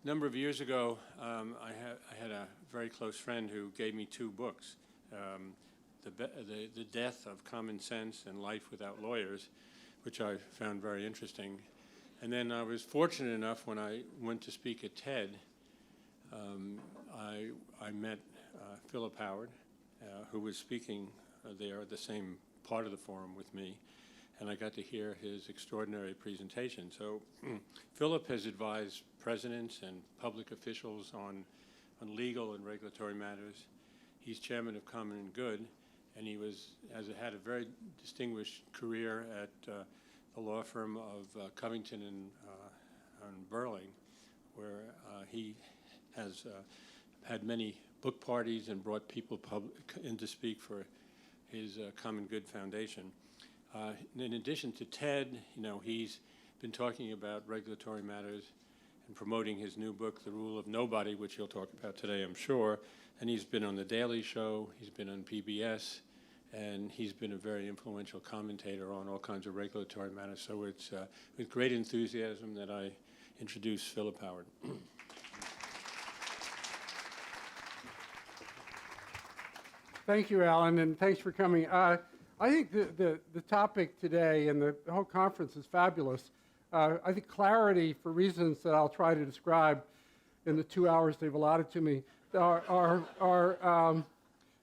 number of years ago, I had a very close friend who gave me two books, The Death of Common Sense and Life Without Lawyers, which I found very interesting. And then I was fortunate enough when I went to speak at TED, I met Philip Howard, who was speaking there at the same part of the forum with me, and I got to hear his extraordinary presentation. So Philip has advised presidents and public officials on legal and regulatory matters. He's chairman of Common and Good, and he has had a very distinguished career at the law firm of Covington and Burling, where he has had many book parties and brought people in to speak for his Common Good Foundation. In addition to TED, he's been talking about regulatory matters and promoting his new book, The Rule of Nobody, which he'll talk about today, I'm sure. And he's been on The Daily Show, he's been on PBS, and he's been a very influential commentator on all kinds of regulatory matters. So it's with great enthusiasm that I introduce Philip Howard. Thank you, Alan, and thanks for coming. I think the topic today and the whole conference is fabulous. I think clarity, for reasons that I'll try to describe in the 2 hours they've allotted to me, are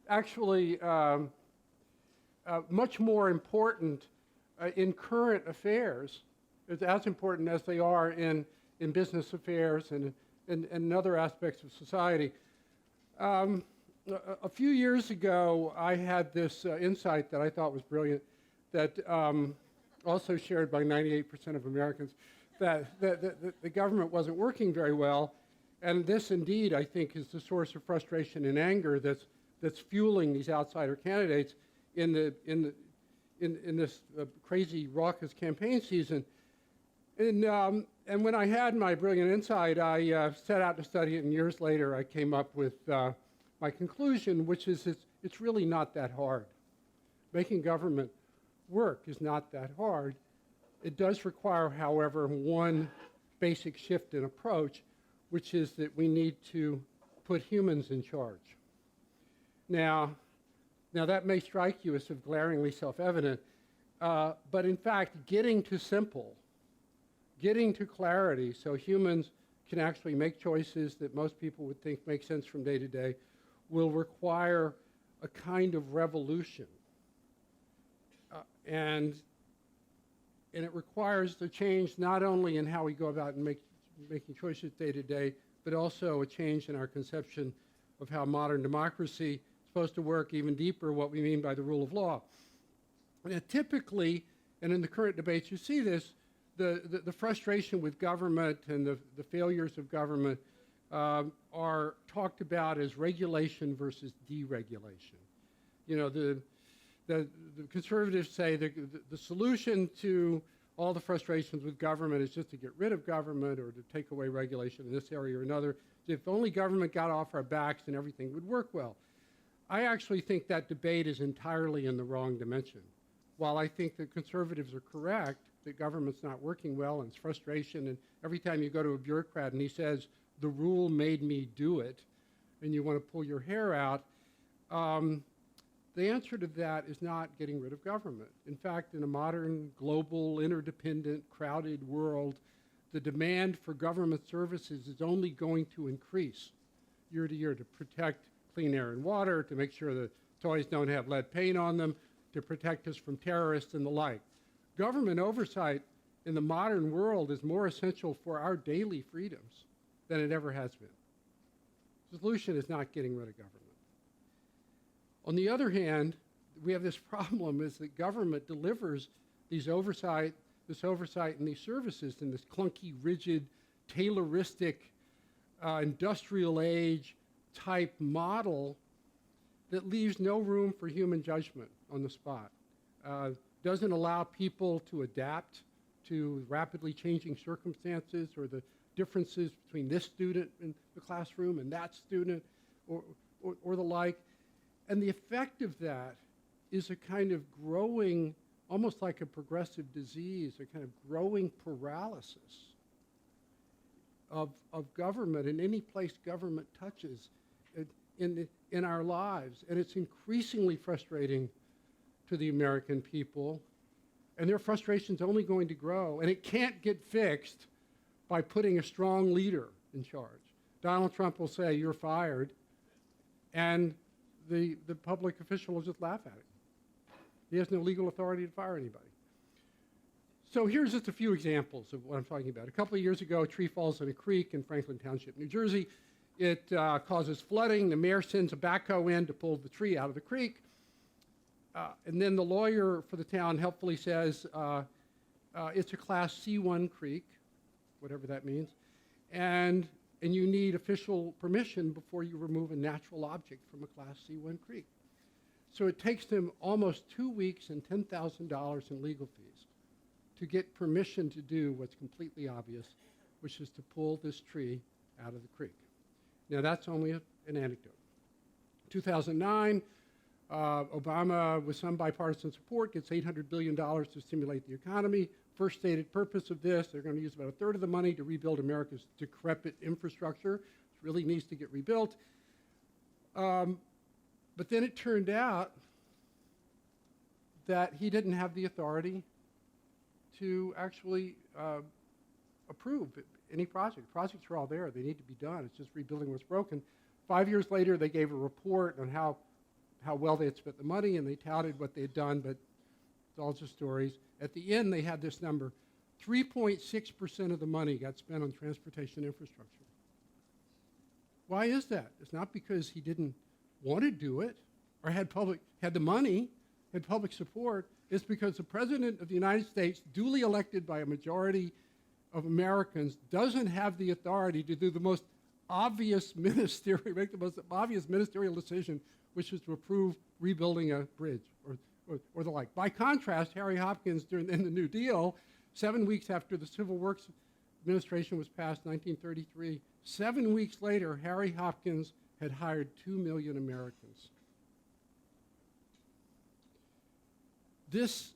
actually much more important in current affairs. It's as important as they are in business affairs and in other aspects of society. A few years ago, I had this insight that I thought was brilliant, that also shared by 98% of Americans, that the government wasn't working very well. And this, indeed, I think, is the source of frustration and anger that's fueling these outsider candidates in this crazy, raucous campaign season. And when I had my brilliant insight, I set out to study it, and years later, I came up with my conclusion, which is it's really not that hard. Making government work is not that hard. It does require, however, one basic shift in approach, which is that we need to put humans in charge. Now that may strike you as sort of glaringly self-evident, but in fact, getting to simple, getting to clarity so humans can actually make choices that most people would think make sense from day to day will require a kind of revolution. And it requires the change not only in how we go about making choices day to day, but also a change in our conception of how modern democracy is supposed to work, even deeper, what we mean by the rule of law. And typically, and in the current debates, you see this, the frustration with government and the failures of government are talked about as regulation versus deregulation. The conservatives say the solution to all the frustrations with government is just to get rid of government or to take away regulation in this area or another. If only government got off our backs, then everything would work well. I actually think that debate is entirely in the wrong dimension. While I think the conservatives are correct that government's not working well and it's frustration, and every time you go to a bureaucrat and he says, the rule made me do it, and you want to pull your hair out, the answer to that is not getting rid of government. In fact, in a modern, global, interdependent, crowded world, the demand for government services is only going to increase year to year to protect clean air and water, to make sure that toys don't have lead paint on them, to protect us from terrorists and the like. Government oversight in the modern world is more essential for our daily freedoms than it ever has been. The solution is not getting rid of government. On the other hand, we have this problem is that government delivers this oversight and these services in this clunky, rigid, Tayloristic, industrial age type model that leaves no room for human judgment on the spot. Doesn't allow people to adapt to rapidly changing circumstances or the differences between this student in the classroom and that student or the like. And the effect of that is a kind of growing, almost like a progressive disease, a kind of growing paralysis of government in any place government touches in our lives. And it's increasingly frustrating to the American people. And their frustration's only going to grow. And it can't get fixed by putting a strong leader in charge. Donald Trump will say, "You're fired," and the public official will just laugh at it. He has no legal authority to fire anybody. So here's just a few examples of what I'm talking about. A couple of years ago, a tree falls in a creek in Franklin Township, New Jersey. It causes flooding. The mayor sends a backhoe in to pull the tree out of the creek. And then the lawyer for the town helpfully says, it's a Class C1 creek, whatever that means, and you need official permission before you remove a natural object from a Class C1 creek. So it takes them almost 2 weeks and $10,000 in legal fees to get permission to do what's completely obvious, which is to pull this tree out of the creek. Now, that's only an anecdote. 2009, Obama, with some bipartisan support, gets $800 billion to stimulate the economy. First stated purpose of this, they're going to use about a third of the money to rebuild America's decrepit infrastructure. It really needs to get rebuilt. But then it turned out that he didn't have the authority to actually approve any project. Projects are all there. They need to be done. It's just rebuilding what's broken. 5 years later, they gave a report on how well they had spent the money, and they touted what they had done, but it's all just stories. At the end, they had this number. 3.6% of the money got spent on transportation infrastructure. Why is that? It's not because he didn't want to do it or had the money, had public support. It's because the President of the United States, duly elected by a majority of Americans, doesn't have the authority to do the most obvious ministerial, make the most obvious ministerial decision, which is to approve rebuilding a bridge or the like. By contrast, Harry Hopkins, in the New Deal, 7 weeks after the Civil Works Administration was passed, 1933, 7 weeks later, Harry Hopkins had hired 2 million Americans. This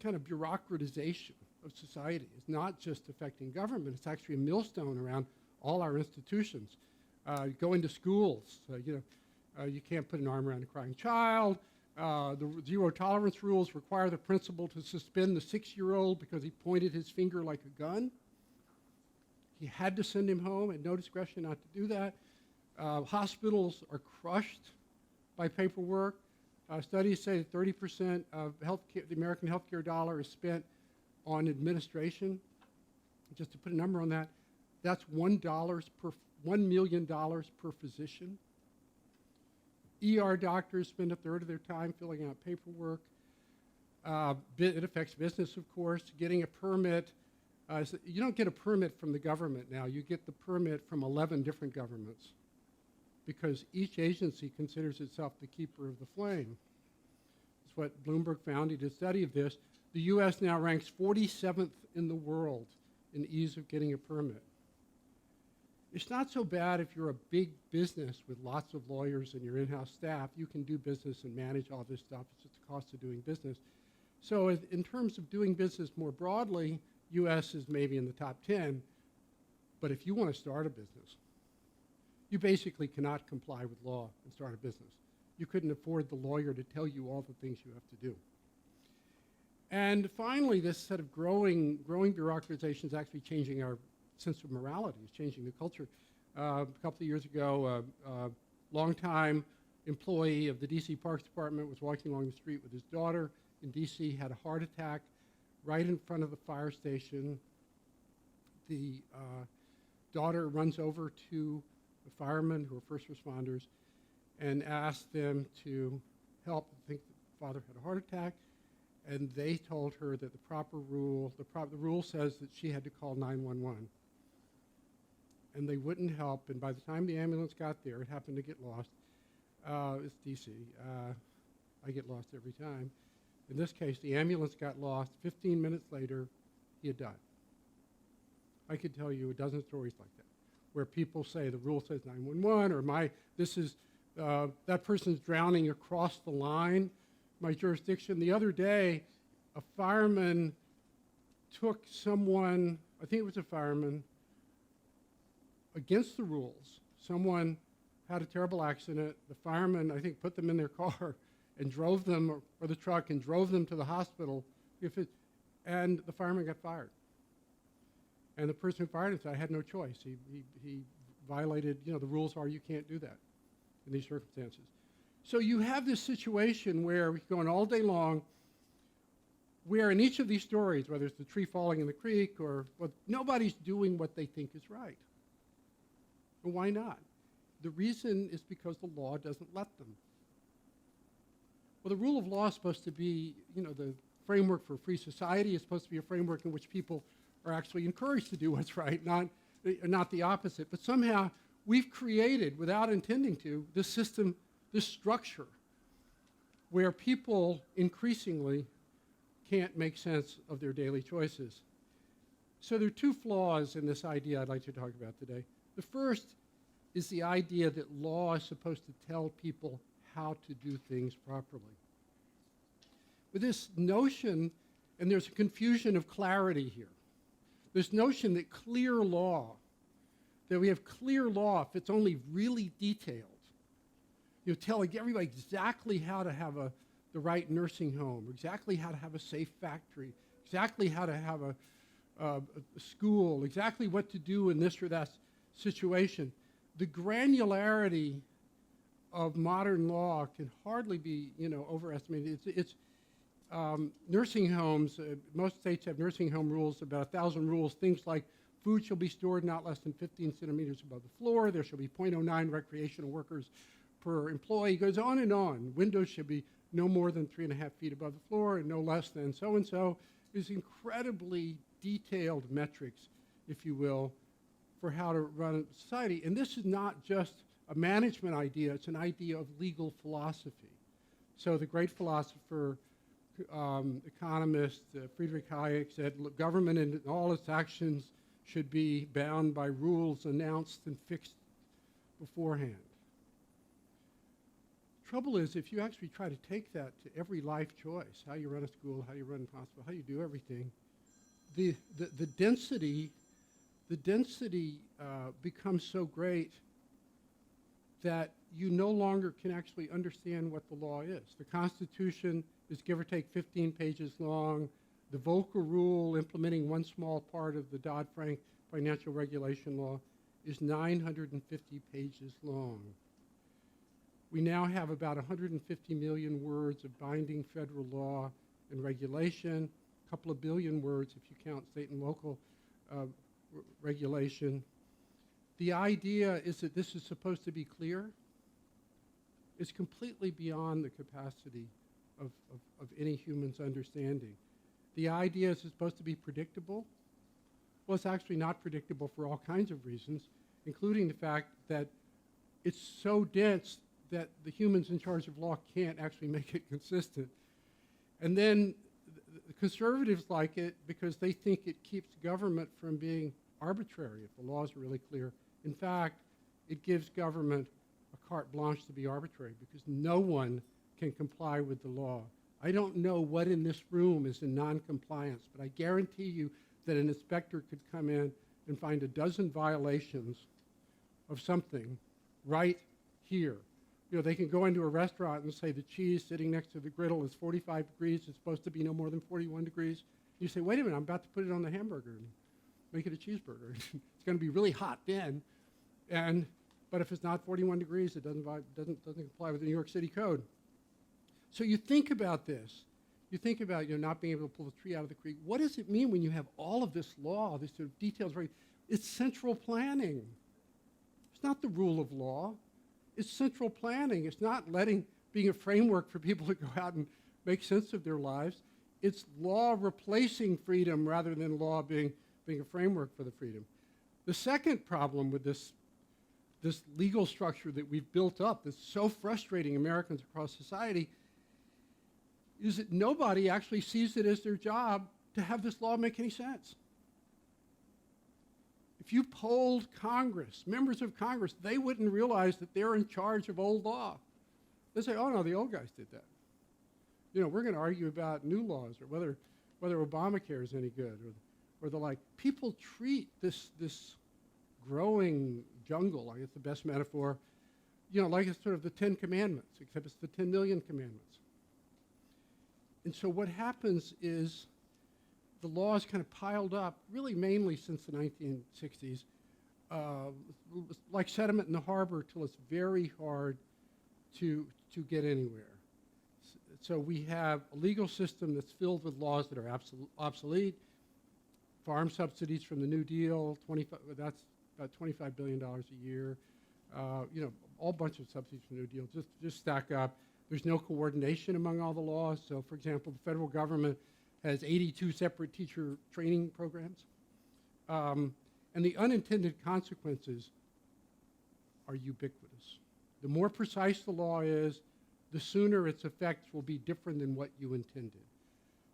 kind of bureaucratization of society is not just affecting government, it's actually a millstone around all our institutions. Go into schools, you can't put an arm around a crying child. The zero tolerance rules require the principal to suspend the 6-year-old because he pointed his finger like a gun. He had to send him home, had no discretion not to do that. Hospitals are crushed by paperwork. Studies say that 30% of the American healthcare dollar is spent on administration. Just to put a number on that, that's $1 million per physician. ER doctors spend a third of their time filling out paperwork. It affects business, of course. Getting a permit, you don't get a permit from the government now. You get the permit from 11 different governments because each agency considers itself the keeper of the flame. That's what Bloomberg found. He did a study of this. The U.S. now ranks 47th in the world in ease of getting a permit. It's not so bad if you're a big business with lots of lawyers and your in-house staff. You can do business and manage all this stuff. It's just the cost of doing business. So in terms of doing business more broadly, U.S. is maybe in the top 10. But if you want to start a business, you basically cannot comply with law and start a business. You couldn't afford the lawyer to tell you all the things you have to do. And finally, this set of growing bureaucratization is actually changing our sense of morality. It's changing the culture. A couple of years ago, a longtime employee of the D.C. Parks Department was walking along the street with his daughter in D.C., had a heart attack right in front of the fire station. The daughter runs over to the firemen who are first responders and asks them to help. I think the father had a heart attack, and they told her that the proper rule, the rule says that she had to call 911. And they wouldn't help, and by the time the ambulance got there, it happened to get lost. It's DC. I get lost every time. In this case, the ambulance got lost. 15 minutes later, he had died. I could tell you a dozen stories like that, where people say the rule says 911, or that person's drowning across the line, my jurisdiction. The other day, a fireman took someone, I think it was a fireman, against the rules. Someone had a terrible accident. The firemen, I think, put them in their car and drove them, or the truck, and drove them to the hospital. And the fireman got fired. And the person who fired him said, I had no choice. He violated, the rules are you can't do that in these circumstances. So you have this situation where we go on all day long, where in each of these stories, whether it's the tree falling in the creek or nobody's doing what they think is right. And why not? The reason is because the law doesn't let them. Well, the rule of law is supposed to be, the framework for a free society is supposed to be a framework in which people are actually encouraged to do what's right, not the opposite. But somehow we've created, without intending to, this system, this structure, where people increasingly can't make sense of their daily choices. So there are two flaws in this idea I'd like to talk about today. The first is the idea that law is supposed to tell people how to do things properly. With this notion, and there's a confusion of clarity here, this notion that clear law, that we have clear law if it's only really detailed, telling everybody exactly how to have the right nursing home, exactly how to have a safe factory, exactly how to have a school, exactly what to do in this or that situation. The granularity of modern law can hardly be, overestimated. It's nursing homes. Most states have nursing home rules, about 1,000 rules. Things like food shall be stored not less than 15 centimeters above the floor. There shall be 0.09 recreational workers per employee. It goes on and on. Windows should be no more than 3.5 feet above the floor and no less than so-and-so. There's incredibly detailed metrics, if you will, for how to run a society. And this is not just a management idea, it's an idea of legal philosophy. So the great philosopher, economist Friedrich Hayek said, look, government in all its actions should be bound by rules announced and fixed beforehand. Trouble is, if you actually try to take that to every life choice, how you run a school, how you run a hospital, how you do everything, the density becomes so great that you no longer can actually understand what the law is. The Constitution is give or take 15 pages long. The Volcker Rule, implementing one small part of the Dodd-Frank financial regulation law, is 950 pages long. We now have about 150 million words of binding federal law and regulation, a couple of billion words if you count state and local regulation. The idea is that this is supposed to be clear. It's completely beyond the capacity of any human's understanding. The idea is it's supposed to be predictable. Well, it's actually not predictable for all kinds of reasons, including the fact that it's so dense that the humans in charge of law can't actually make it consistent. And then the conservatives like it because they think it keeps government from being arbitrary if the laws are really clear. In fact, it gives government a carte blanche to be arbitrary because no one can comply with the law. I don't know what in this room is in non-compliance, but I guarantee you that an inspector could come in and find a dozen violations of something right here. They can go into a restaurant and say the cheese sitting next to the griddle is 45 degrees. It's supposed to be no more than 41 degrees. You say, wait a minute, I'm about to put it on the hamburger and make it a cheeseburger. It's going to be really hot then. But if it's not 41 degrees, it doesn't comply with the New York City code. So you think about this. You think about not being able to pull the tree out of the creek. What does it mean when you have all of this law, this sort of details? It's central planning. It's not the rule of law. It's central planning. It's not being a framework for people to go out and make sense of their lives. It's law replacing freedom rather than law being a framework for the freedom. The second problem with this legal structure that we've built up that's so frustrating Americans across society is that nobody actually sees it as their job to have this law make any sense. If you polled Congress, members of Congress, they wouldn't realize that they're in charge of old law. They say, oh no, the old guys did that. We're going to argue about new laws or whether Obamacare is any good or the like. People treat this growing jungle, I guess the best metaphor, like it's sort of the 10 Commandments, except it's the 10 million commandments. And so what happens is the laws kind of piled up, really mainly since the 1960s, like sediment in the harbor, till it's very hard to get anywhere. So we have a legal system that's filled with laws that are obsolete. Farm subsidies from the New Deal, that's about $25 billion a year. All bunch of subsidies from the New Deal just stack up. There's no coordination among all the laws. So, for example, the federal government has 82 separate teacher training programs. And the unintended consequences are ubiquitous. The more precise the law is, the sooner its effects will be different than what you intended.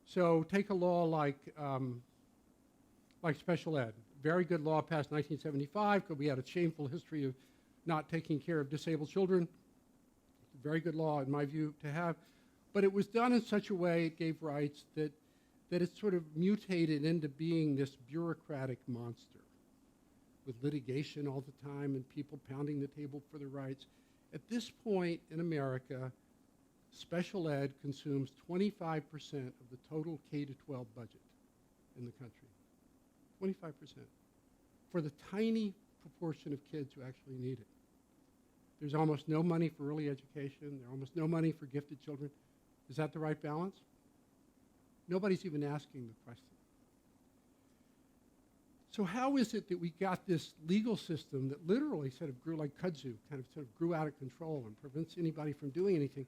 So take a law like special ed. Very good law passed 1975 because we had a shameful history of not taking care of disabled children. It's a very good law, in my view, to have. But it was done in such a way, it gave rights, that it sort of mutated into being this bureaucratic monster with litigation all the time and people pounding the table for their rights. At this point in America, special ed consumes 25% of the total K-12 budget in the country. 25%. For the tiny proportion of kids who actually need it. There's almost no money for early education. There's almost no money for gifted children. Is that the right balance? Nobody's even asking the question. So how is it that we got this legal system that literally sort of grew like kudzu, sort of grew out of control and prevents anybody from doing anything?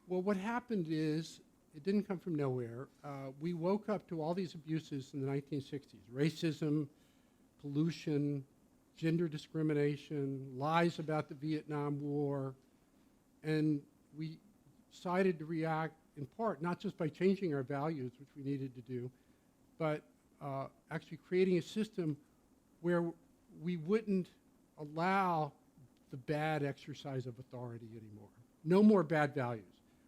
Well, what happened is, it didn't come from nowhere. We woke up to all these abuses in the 1960s. Racism, pollution, gender discrimination, lies about the Vietnam War. And we decided to react in part, not just by changing our values, which we needed to do, but actually creating a system where we wouldn't allow the bad exercise of authority anymore. No more bad values.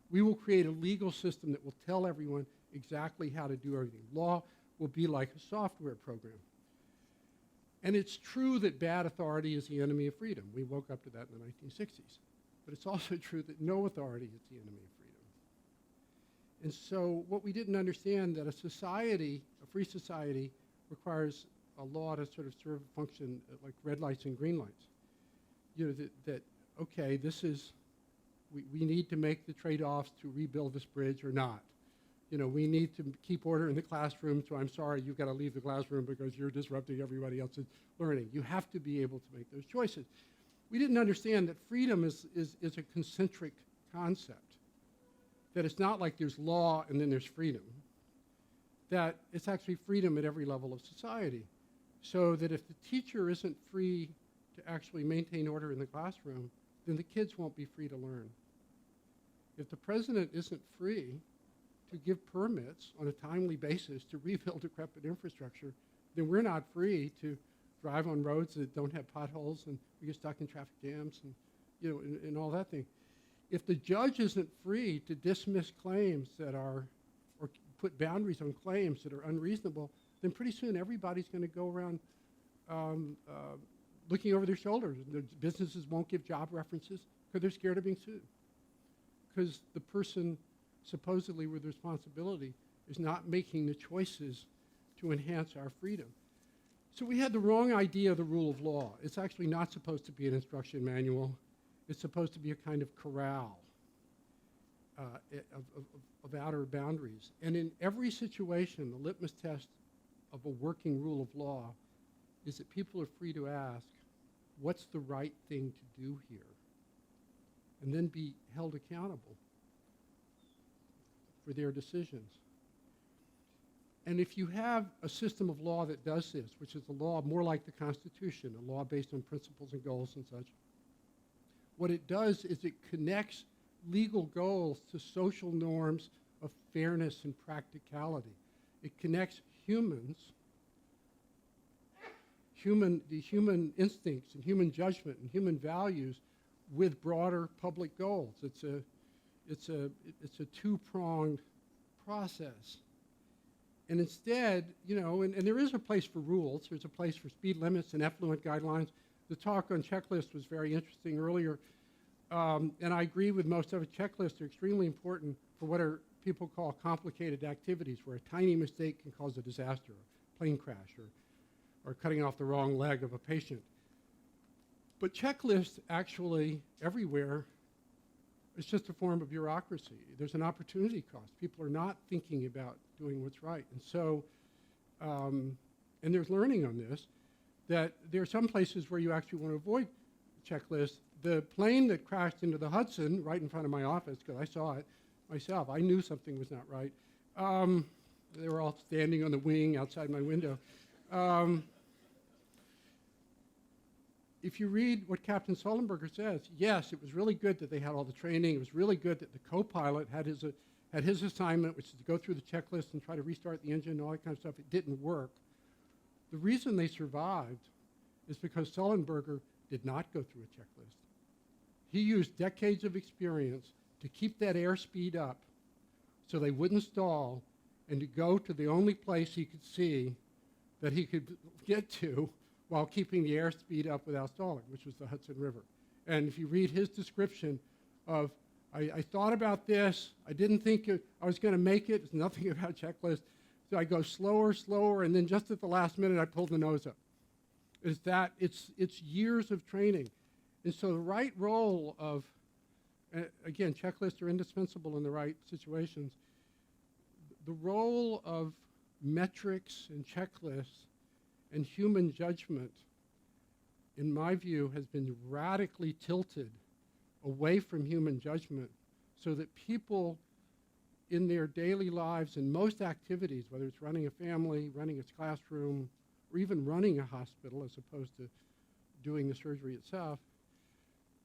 We will create a legal system that will tell everyone exactly how to do everything. Law will be like a software program. And it's true that bad authority is the enemy of freedom. We woke up to that in the 1960s. But it's also true that no authority is the enemy of freedom. And so what we didn't understand, that a society, a free society, requires a law to sort of serve a function like red lights and green lights. Okay, this is, we need to make the trade-offs to rebuild this bridge or not. We need to keep order in the classroom, so I'm sorry, you've got to leave the classroom because you're disrupting everybody else's learning. You have to be able to make those choices. We didn't understand that freedom is a concentric concept, that it's not like there's law and then there's freedom, that it's actually freedom at every level of society. So that if the teacher isn't free to actually maintain order in the classroom, then the kids won't be free to learn. If the president isn't free to give permits on a timely basis to rebuild decrepit infrastructure, then we're not free to drive on roads that don't have potholes and we get stuck in traffic jams and all that thing. If the judge isn't free to dismiss claims that are, or put boundaries on claims that are unreasonable, then pretty soon everybody's going to go around looking over their shoulders. The businesses won't give job references because they're scared of being sued. Because the person supposedly with responsibility is not making the choices to enhance our freedom. So we had the wrong idea of the rule of law. It's actually not supposed to be an instruction manual. It's supposed to be a kind of corral of outer boundaries. And in every situation, the litmus test of a working rule of law is that people are free to ask, what's the right thing to do here? And then be held accountable for their decisions. And if you have a system of law that does this, which is a law more like the Constitution, a law based on principles and goals and such, what it does is it connects legal goals to social norms of fairness and practicality. It connects humans, the human instincts and human judgment and human values with broader public goals. It's a two-pronged process. And instead, and there is a place for rules. There's a place for speed limits and effluent guidelines. The talk on checklists was very interesting earlier. And I agree with most of it. Checklists are extremely important for what are people call complicated activities, where a tiny mistake can cause a disaster, a plane crash, or cutting off the wrong leg of a patient. But checklists actually, everywhere, it's just a form of bureaucracy. There's an opportunity cost. People are not thinking about doing what's right. And so, and there's learning on this, that there are some places where you actually want to avoid checklists. The plane that crashed into the Hudson right in front of my office, because I saw it myself, I knew something was not right. They were all standing on the wing outside my window. If you read what Captain Sullenberger says, yes, it was really good that they had all the training. It was really good that the co-pilot had his assignment, which is to go through the checklist and try to restart the engine and all that kind of stuff. It didn't work. The reason they survived is because Sullenberger did not go through a checklist. He used decades of experience to keep that airspeed up so they wouldn't stall, and to go to the only place he could see that he could get to while keeping the airspeed up without stalling, which was the Hudson River. And if you read his description of, I thought about this, I didn't think I was going to make it, there's nothing about checklist, so I go slower, slower, and then just at the last minute I pulled the nose up. It's years of training. And so the right role of, again, checklists are indispensable in the right situations. The role of metrics and checklists and human judgment, in my view, has been radically tilted away from human judgment, so that people in their daily lives and most activities, whether it's running a family, running a classroom, or even running a hospital as opposed to doing the surgery itself,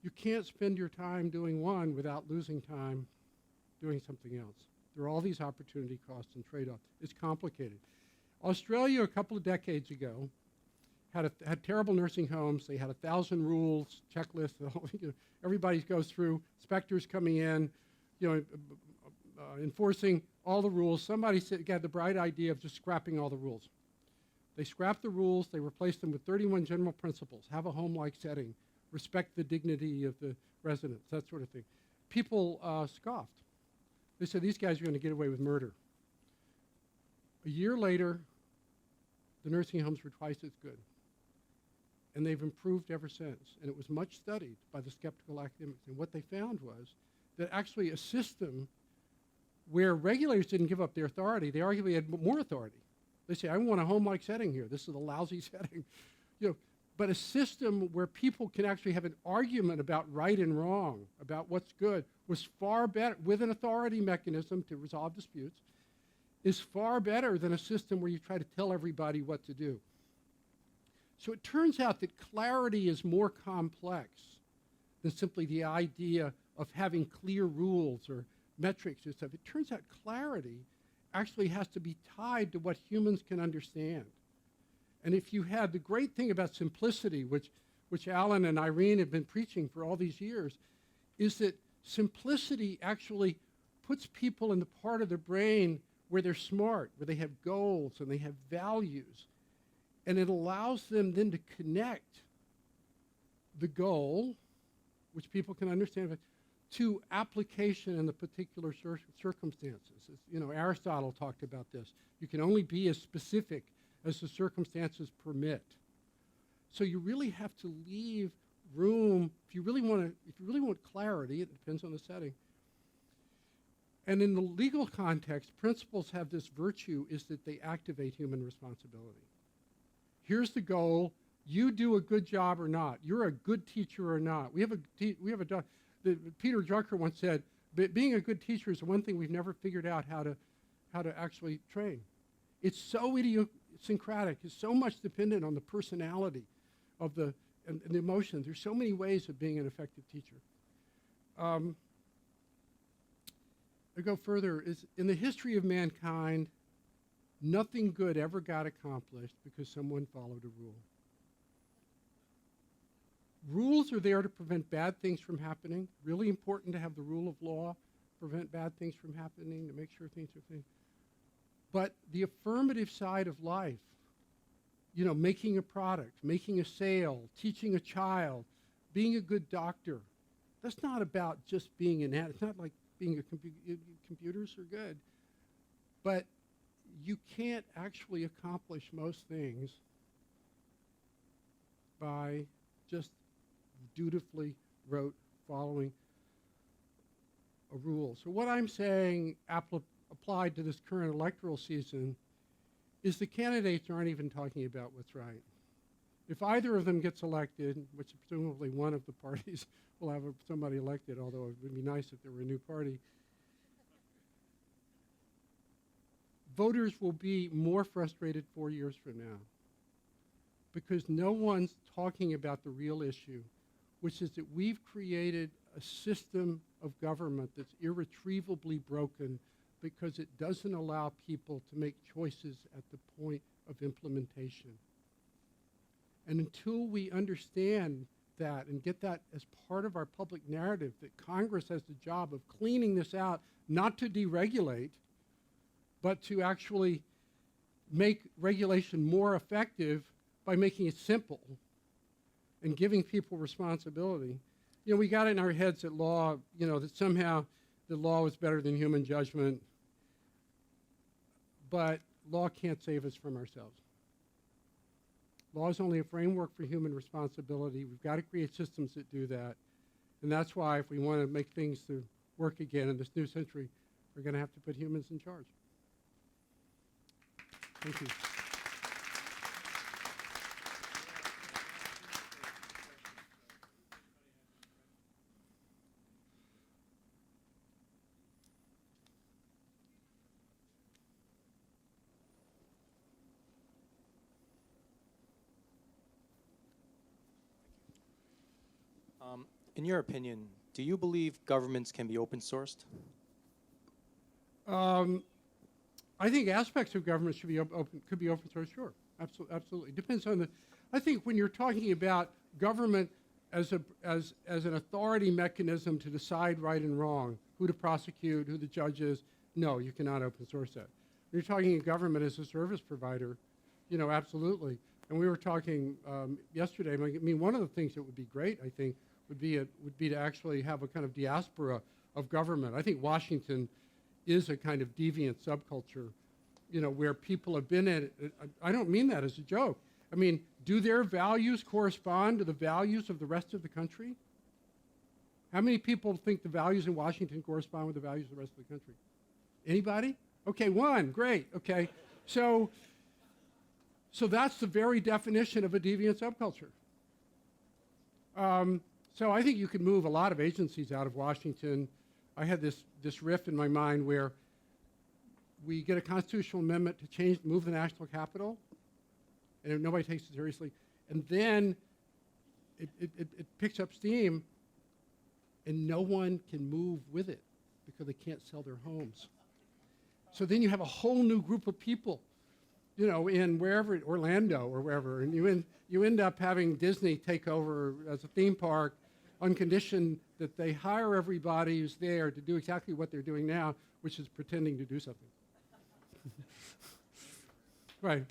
you can't spend your time doing one without losing time doing something else. There are all these opportunity costs and trade-offs. It's complicated. Australia, a couple of decades ago, had terrible nursing homes. They had 1,000 rules, checklists. Everybody goes through, inspectors coming in, enforcing all the rules. Somebody got the bright idea of just scrapping all the rules. They scrapped the rules. They replaced them with 31 general principles. Have a home-like setting. Respect the dignity of the residents, that sort of thing. People scoffed. They said, these guys are going to get away with murder. A year later, the nursing homes were twice as good. And they've improved ever since. And it was much studied by the skeptical academics. And what they found was that actually a system where regulators didn't give up their authority, they arguably had more authority. They say, I want a home-like setting here. This is a lousy setting. But a system where people can actually have an argument about right and wrong, about what's good, was far better, with an authority mechanism to resolve disputes, is far better than a system where you try to tell everybody what to do. So it turns out that clarity is more complex than simply the idea of having clear rules or metrics or stuff. It turns out clarity actually has to be tied to what humans can understand. And if you had the great thing about simplicity, which Alan and Irene have been preaching for all these years, is that simplicity actually puts people in the part of their brain where they're smart, where they have goals and they have values. And it allows them then to connect the goal, which people can understand, to application in the particular circumstances. Aristotle talked about this. You can only be as specific as the circumstances permit. So you really have to leave room, if you really want clarity, it depends on the setting. And in the legal context, principles have this virtue, is that they activate human responsibility. Here's the goal. You do a good job or not. You're a good teacher or not. Peter Drucker once said, being a good teacher is the one thing we've never figured out how to actually train. It's so idiosyncratic. It's so much dependent on the personality of and the emotions. There's so many ways of being an effective teacher. I go further. Is in the history of mankind, nothing good ever got accomplished because someone followed a rule. Rules are there to prevent bad things from happening. Really important to have the rule of law, prevent bad things from happening, to make sure things are clean. But the affirmative side of life, you know, making a product, making a sale, teaching a child, being a good doctor, that's not about just being an ad. It's not like being a computers are good. But you can't actually accomplish most things by just dutifully following a rule. So what I'm saying applied to this current electoral season is the candidates aren't even talking about what's right. If either of them gets elected, which presumably one of the parties will have somebody elected, although it would be nice if there were a new party, voters will be more frustrated 4 years from now because no one's talking about the real issue, which is that we've created a system of government that's irretrievably broken because it doesn't allow people to make choices at the point of implementation. And until we understand that and get that as part of our public narrative, that Congress has the job of cleaning this out, not to deregulate, but to actually make regulation more effective by making it simple and giving people responsibility. You know, we got it in our heads that law, you know, that somehow the law is better than human judgment, but law can't save us from ourselves. Law is only a framework for human responsibility. We've got to create systems that do that. And that's why if we want to make things to work again in this new century, we're going to have to put humans in charge. Thank you. In your opinion, do you believe governments can be open sourced? I think aspects of government should be could be open source, sure. Absolutely. Depends on the, I think when you're talking about government as an authority mechanism to decide right and wrong, who to prosecute, who the judge is, no, you cannot open source that. When you're talking government as a service provider, you know, absolutely. And we were talking yesterday, I mean, one of the things that would be great, I think, would be to actually have a kind of diaspora of government. I think Washington is a kind of deviant subculture, you know, where people have been at it. I don't mean that as a joke. I mean, do their values correspond to the values of the rest of the country? How many people think the values in Washington correspond with the values of the rest of the country? Anybody? Okay, one, great, okay. So that's the very definition of a deviant subculture. So I think you could move a lot of agencies out of Washington. I had this riff in my mind where we get a constitutional amendment to move the national capital, and if nobody takes it seriously, and then it picks up steam, and no one can move with it because they can't sell their homes. So then you have a whole new group of people, you know, in wherever, Orlando or wherever, and you end up having Disney take over as a theme park on condition that they hire everybody who's there to do exactly what they're doing now, which is pretending to do something. Right.